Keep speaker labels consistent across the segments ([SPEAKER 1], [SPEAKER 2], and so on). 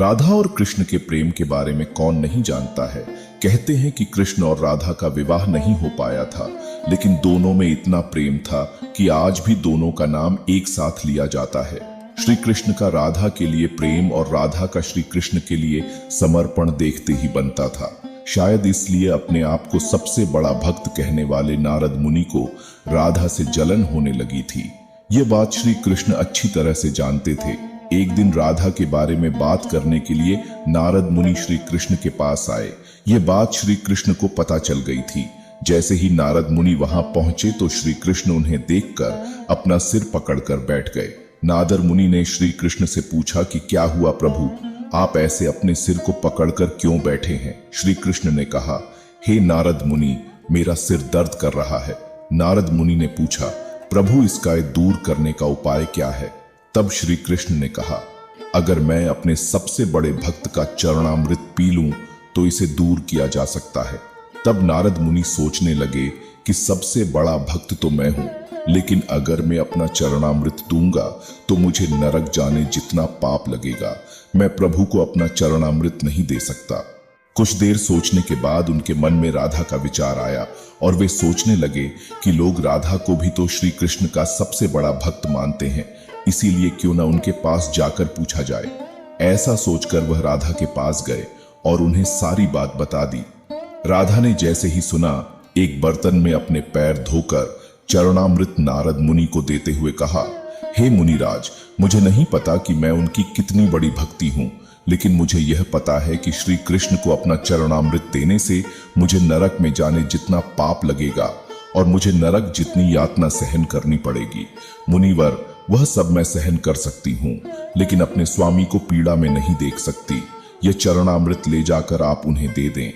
[SPEAKER 1] राधा और कृष्ण के प्रेम के बारे में कौन नहीं जानता है। कहते हैं कि कृष्ण और राधा का विवाह नहीं हो पाया था, लेकिन दोनों में इतना प्रेम था कि आज भी दोनों का नाम एक साथ लिया जाता है। श्री कृष्ण का राधा के लिए प्रेम और राधा का श्री कृष्ण के लिए समर्पण देखते ही बनता था। शायद इसलिए अपने आप को सबसे बड़ा भक्त कहने वाले नारद मुनि को राधा से जलन होने लगी थी। ये बात श्री कृष्ण अच्छी तरह से जानते थे। एक दिन राधा के बारे में बात करने के लिए नारद मुनि श्री कृष्ण के पास आए। ये बात श्री कृष्ण को पता चल गई थी। जैसे ही नारद मुनि वहां पहुंचे तो श्री कृष्ण उन्हें देखकर अपना सिर पकड़कर बैठ गए। नारद मुनि ने श्री कृष्ण से पूछा कि क्या हुआ प्रभु, आप ऐसे अपने सिर को पकड़कर क्यों बैठे हैं? श्री कृष्ण ने कहा, हे नारद मुनि, मेरा सिर दर्द कर रहा है। नारद मुनि ने पूछा, प्रभु इसका दूर करने का उपाय क्या है? तब श्री कृष्ण ने कहा, अगर मैं अपने सबसे बड़े भक्त का चरणामृत पी लूं तो इसे दूर किया जा सकता है। तब नारद मुनि सोचने लगे कि सबसे बड़ा भक्त तो मैं हूं, लेकिन अगर मैं अपना चरणामृत दूंगा तो मुझे नरक जाने जितना पाप लगेगा। मैं प्रभु को अपना चरणामृत नहीं दे सकता। कुछ देर सोचने के बाद उनके मन में राधा का विचार आया और वे सोचने लगे कि लोग राधा को भी तो श्री कृष्ण का सबसे बड़ा भक्त मानते हैं, इसीलिए क्यों ना उनके पास जाकर पूछा जाए। ऐसा सोचकर वह राधा के पास गए और उन्हें सारी बात बता दी। राधा ने जैसे ही सुना, एक बर्तन में अपने पैर धोकर चरणामृत नारद मुनि को देते हुए कहा, हे मुनिराज, मुझे नहीं पता कि मैं उनकी कितनी बड़ी भक्ति हूं, लेकिन मुझे यह पता है कि श्री कृष्ण को अपना चरणामृत देने से मुझे नरक में जाने जितना पाप लगेगा और मुझे नरक जितनी यातना सहन करनी पड़ेगी। मुनिवर, वह सब मैं सहन कर सकती हूँ, लेकिन अपने स्वामी को पीड़ा में नहीं देख सकती। यह चरणामृत ले जाकर आप उन्हें दे दें।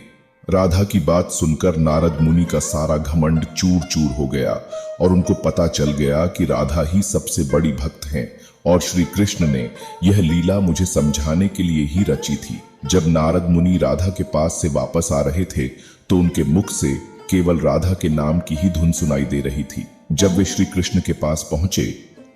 [SPEAKER 1] राधा की बात सुनकर नारद मुनि का सारा घमंड चूर चूर हो गया और उनको पता चल गया कि राधा ही सबसे बड़ी भक्त हैं और श्री कृष्ण ने यह लीला मुझे समझाने के लिए ही रची थी। जब नारद मुनि राधा के पास से वापस आ रहे थे तो उनके मुख से केवल राधा के नाम की ही धुन सुनाई दे रही थी। जब वे श्री कृष्ण के पास पहुंचे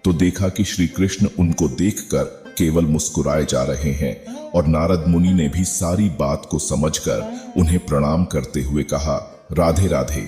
[SPEAKER 1] तो देखा कि श्री कृष्ण उनको देखकर केवल मुस्कुराए जा रहे हैं और नारद मुनि ने भी सारी बात को समझकर उन्हें प्रणाम करते हुए कहा, राधे राधे।